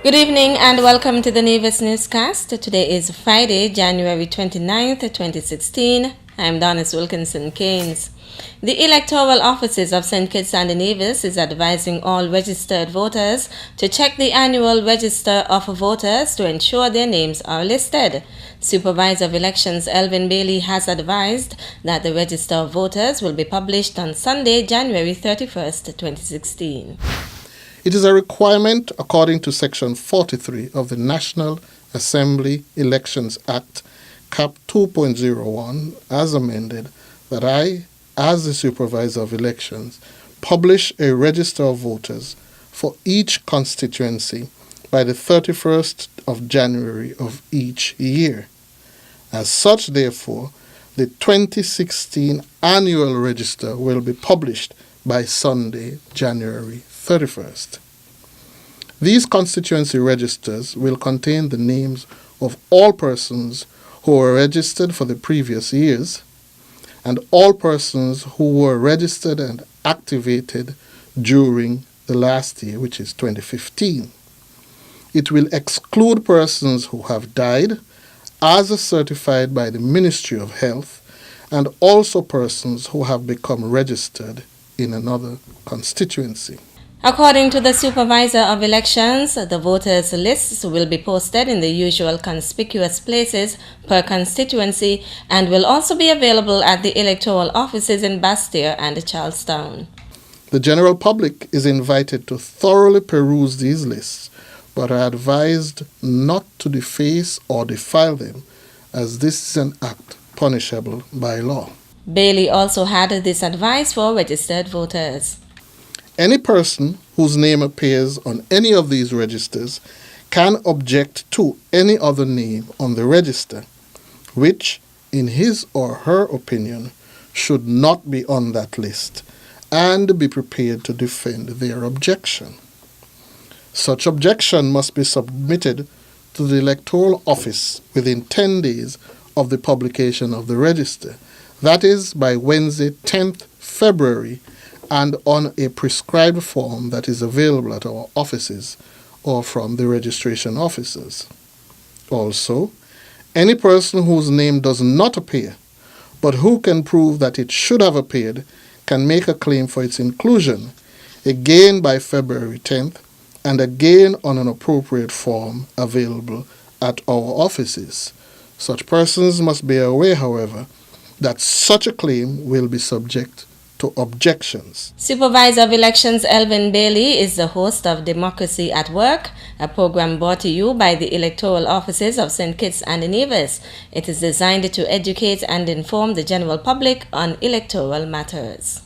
Good evening and welcome to the Nevis Newscast. Today is Friday, January 29th, 2016. I'm Donis Wilkinson Keynes. The electoral offices of St. Kitts and Nevis is advising all registered voters to check the annual register of voters to ensure their names are listed. Supervisor of Elections Elvin Bailey has advised that the register of voters will be published on Sunday, January 31st, 2016. It is a requirement according to Section 43 of the National Assembly Elections Act, Cap 2.01, as amended, that I, as the Supervisor of Elections, publish a register of voters for each constituency by the 31st of January of each year. As such, therefore, the 2016 annual register will be published by Sunday, January 31st. These constituency registers will contain the names of all persons who were registered for the previous years and all persons who were registered and activated during the last year, which is 2015. It will exclude persons who have died as certified by the Ministry of Health and also persons who have become registered in another constituency. According to the Supervisor of Elections, the voters' lists will be posted in the usual conspicuous places per constituency and will also be available at the electoral offices in Basseterre and Charlestown. The general public is invited to thoroughly peruse these lists, but are advised not to deface or defile them, as this is an act punishable by law. Bailey also had this advice for registered voters. Any person whose name appears on any of these registers can object to any other name on the register, which, in his or her opinion, should not be on that list, and be prepared to defend their objection. Such objection must be submitted to the electoral office within 10 days of the publication of the register, that is, by Wednesday, 10th February, and on a prescribed form that is available at our offices or from the registration officers. Also, any person whose name does not appear, but who can prove that it should have appeared, can make a claim for its inclusion, again by February 10th, and again on an appropriate form available at our offices. Such persons must be aware, however, that such a claim will be subject to objections. Supervisor of Elections Elvin Bailey is the host of Democracy at Work, a program brought to you by the electoral offices of St. Kitts and Nevis. It is designed to educate and inform the general public on electoral matters.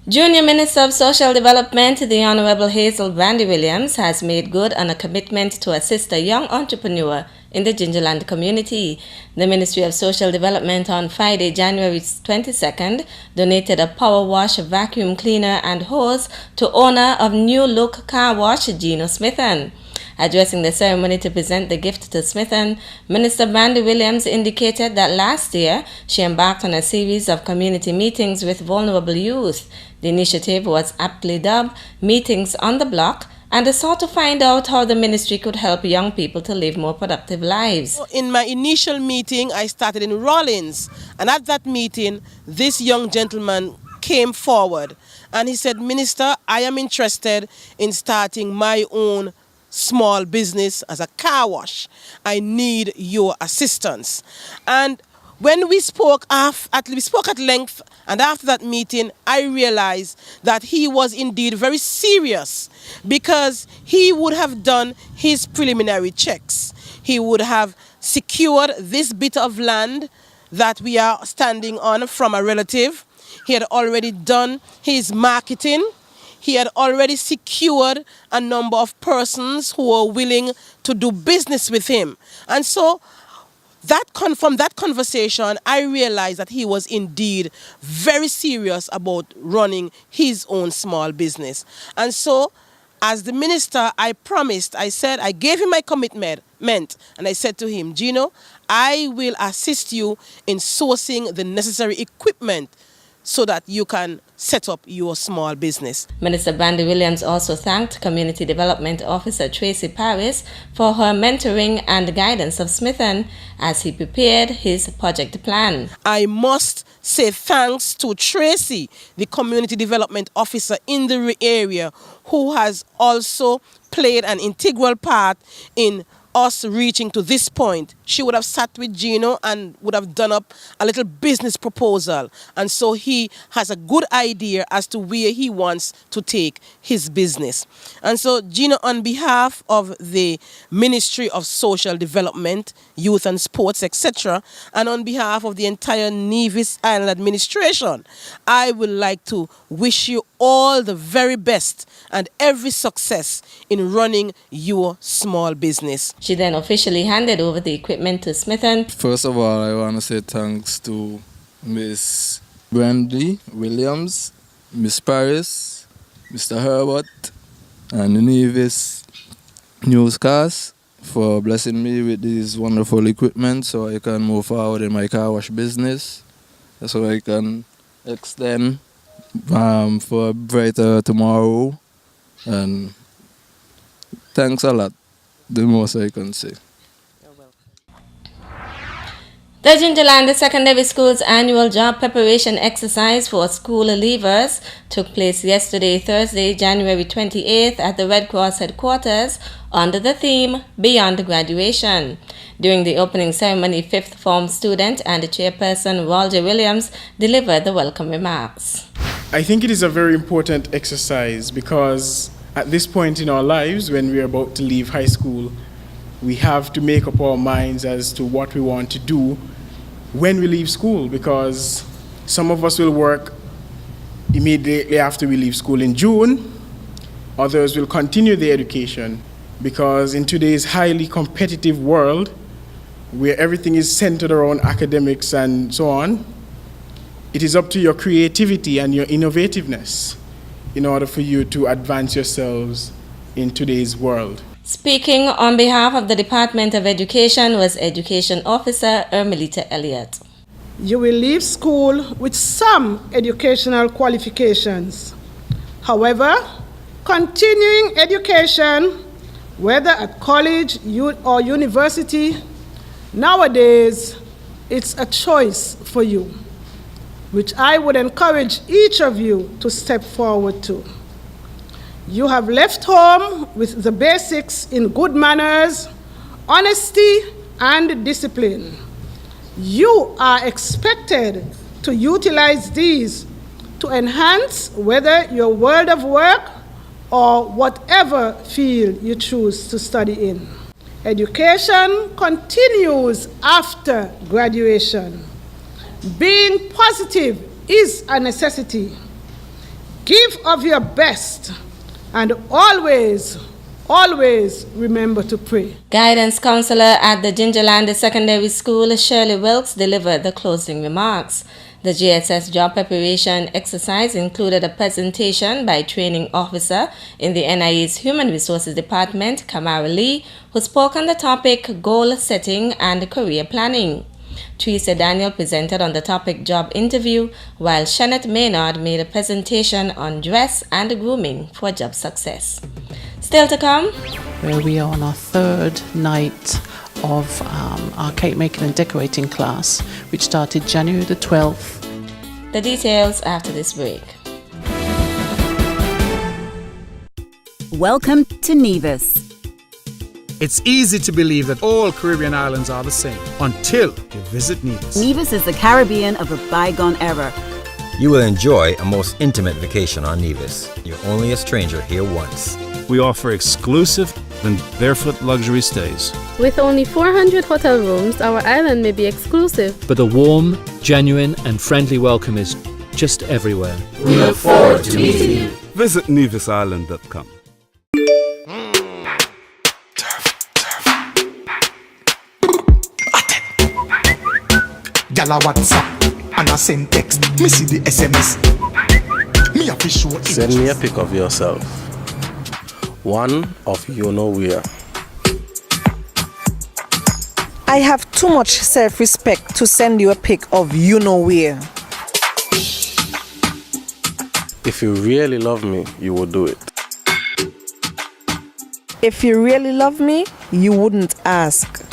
Junior Minister of Social Development, the Honorable Hazel Brandy Williams, has made good on a commitment to assist a young entrepreneur in the Gingerland community. The Ministry of Social Development on Friday, January 22nd, donated a power wash, vacuum cleaner and hose to owner of New Look Car Wash, Gino Smithen. Addressing the ceremony to present the gift to Smithen, Minister Brandy Williams indicated that last year she embarked on a series of community meetings with vulnerable youth. The initiative was aptly dubbed Meetings on the Block and sought to find out how the ministry could help young people to live more productive lives. In my initial meeting, I started in Rawlins, and at that meeting, this young gentleman came forward and he said, "Minister, I am interested in starting my own small business as a car wash. I need your assistance." And when we spoke at length, and after that meeting, I realized that he was indeed very serious, because he would have done his preliminary checks. He would have secured this bit of land that we are standing on from a relative. He had already done his marketing. He had already secured a number of persons who were willing to do business with him. And so from that conversation, I realized that he was indeed very serious about running his own small business. And so, as the minister, I gave him my commitment, and I said to him, "Gino, I will assist you in sourcing the necessary equipment so that you can set up your small business. Minister Bandy Williams also thanked Community Development Officer Tracy Paris for her mentoring and guidance of Smithen as he prepared his project plan. I must say thanks to Tracy, the Community Development Officer in the area, who has also played an integral part in us reaching to this point. She would have sat with Gino and would have done up a little business proposal. And so he has a good idea as to where he wants to take his business. And so Gino, on behalf of the Ministry of Social Development, Youth and Sports, etc., and on behalf of the entire Nevis Island administration, I would like to wish you all the very best and every success in running your small business. She then officially handed over the equipment to Smithen. First of all, I want to say thanks to Miss Brandy Williams, Miss Paris, Mr. Herbert, and the Nevis newscast for blessing me with this wonderful equipment so I can move forward in my car wash business, so I can extend for a brighter tomorrow. And thanks a lot, the most I can say. The Gingerland Secondary School's annual job preparation exercise for school leavers took place yesterday, Thursday, January 28th at the Red Cross headquarters under the theme Beyond Graduation. During the opening ceremony, 5th form student and chairperson Walter Williams delivered the welcome remarks. I think it is a very important exercise because at this point in our lives, when we're about to leave high school, we have to make up our minds as to what we want to do when we leave school, because some of us will work immediately after we leave school in June, others will continue their education, because in today's highly competitive world, where everything is centered around academics and so on, it is up to your creativity and your innovativeness in order for you to advance yourselves in today's world. Speaking on behalf of the Department of Education was Education Officer Ermelita Elliott. You will leave school with some educational qualifications. However, continuing education, whether at college or university, nowadays it's a choice for you, which I would encourage each of you to step forward to. You have left home with the basics in good manners, honesty, and discipline. You are expected to utilize these to enhance whether your world of work or whatever field you choose to study in. Education continues after graduation. Being positive is a necessity. Give of your best. And always, always remember to pray. Guidance counselor at the Gingerland Secondary School, Shirley Wilkes, delivered the closing remarks. The GSS job preparation exercise included a presentation by training officer in the NIA's Human Resources Department, Kamara Lee, who spoke on the topic goal setting and career planning. Teresa Daniel presented on the topic job interview, while Shanette Maynard made a presentation on dress and grooming for job success. Still to come, where we are on our third night of our cake making and decorating class, which started January the 12th. The details after this break. Welcome to Nevis. It's easy to believe that all Caribbean islands are the same until you visit Nevis. Nevis is the Caribbean of a bygone era. You will enjoy a most intimate vacation on Nevis. You're only a stranger here once. We offer exclusive and barefoot luxury stays. With only 400 hotel rooms, our island may be exclusive, but the warm, genuine and friendly welcome is just everywhere. We look forward to meeting you. Visit nevisisland.com. Gala WhatsApp and I send text. Me see the SMS. Me have to show it. Send me a pic of yourself. One of you know where. I have too much self-respect to send you a pic of you know where. If you really love me, you will do it. If you really love me, you wouldn't ask.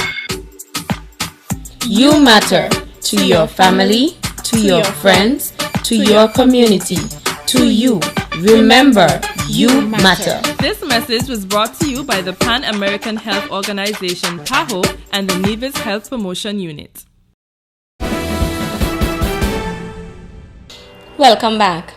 You matter to your family, to your friends, to your community, to you. Remember, you matter. This message was brought to you by the Pan American Health Organization, PAHO, and the Nevis Health Promotion Unit. Welcome back.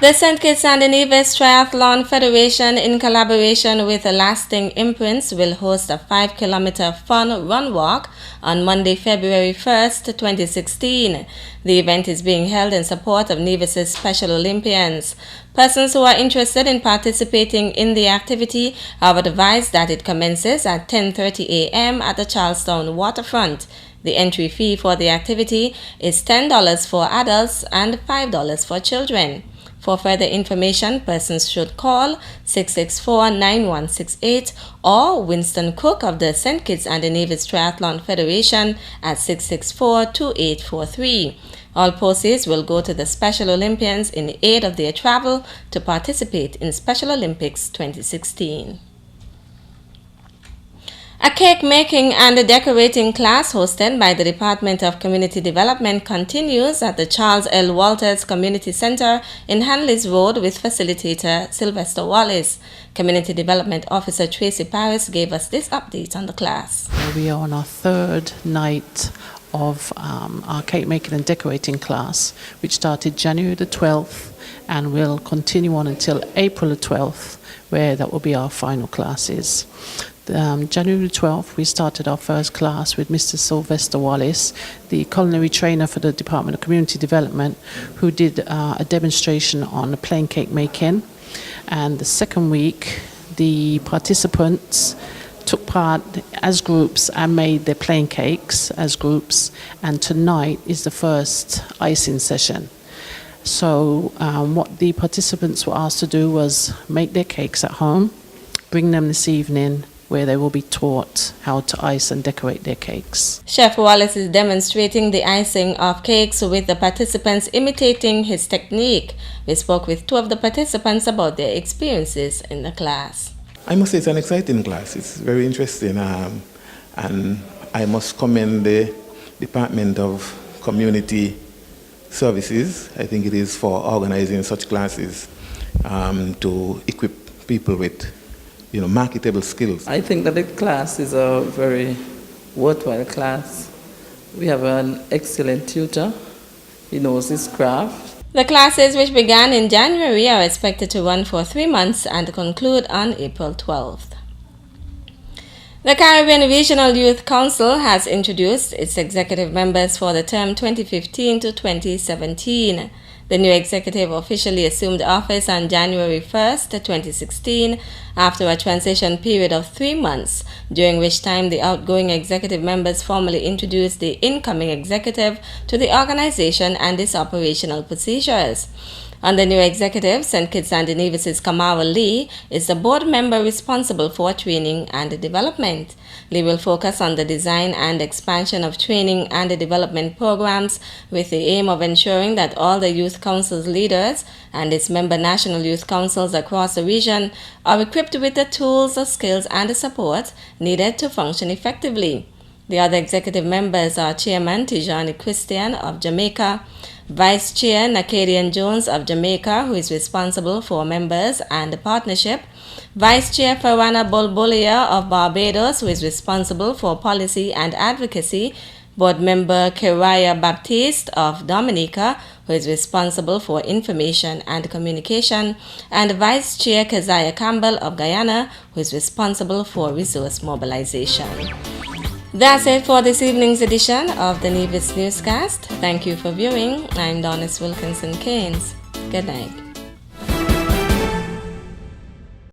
The St. Kitts and Nevis Triathlon Federation, in collaboration with Lasting Imprints, will host a 5-kilometer fun run walk on Monday, February 1st, 2016. The event is being held in support of Nevis' Special Olympians. Persons who are interested in participating in the activity are advised that it commences at 10:30 a.m. at the Charlestown waterfront. The entry fee for the activity is $10 for adults and $5 for children. For further information, persons should call 664-9168 or Winston Cook of the St. Kitts and Nevis Triathlon Federation at 664-2843. All proceeds will go to the Special Olympians in aid of their travel to participate in Special Olympics 2016. A cake making and decorating class hosted by the Department of Community Development continues at the Charles L. Walters Community Center in Hanleys Road with facilitator Sylvester Wallace. Community Development Officer Tracy Paris gave us this update on the class. We are on our third night of our cake making and decorating class, which started January the 12th and will continue on until April the 12th, where that will be our final classes. January 12th, we started our first class with Mr. Sylvester Wallace, the culinary trainer for the Department of Community Development, who did a demonstration on plain cake making. And the second week, the participants took part as groups and made their plain cakes as groups. And tonight is the first icing session. So what the participants were asked to do was make their cakes at home, bring them this evening, where they will be taught how to ice and decorate their cakes. Chef Wallace is demonstrating the icing of cakes with the participants imitating his technique. We spoke with two of the participants about their experiences in the class. I must say it's an exciting class. It's very interesting, and I must commend the Department of Community Services. I think it is for organizing such classes to equip people with marketable skills. I think that the class is a very worthwhile class. We have an excellent tutor. He knows his craft. The classes, which began in January, are expected to run for 3 months and conclude on April 12th. The Caribbean Regional Youth Council has introduced its executive members for the term 2015 to 2017. The new executive officially assumed office on January 1st, 2016, after a transition period of 3 months, during which time the outgoing executive members formally introduced the incoming executive to the organization and its operational procedures. On the new executive, St. Kitts and Nevis' Kamara Lee is the board member responsible for training and development. Lee will focus on the design and expansion of training and development programs with the aim of ensuring that all the Youth Council's leaders and its member national youth councils across the region are equipped with the tools, skills, and support needed to function effectively. The other executive members are Chairman Tijani Christian of Jamaica, Vice Chair Nakadian Jones of Jamaica, who is responsible for members and the partnership, Vice Chair Farana Bolbolia of Barbados, who is responsible for policy and advocacy, Board Member Keraya Baptiste of Dominica, who is responsible for information and communication, and Vice Chair Keziah Campbell of Guyana, who is responsible for resource mobilization. That's it for this evening's edition of the Nevis Newscast. Thank you for viewing. I'm Donis Wilkinson Keynes. Good night.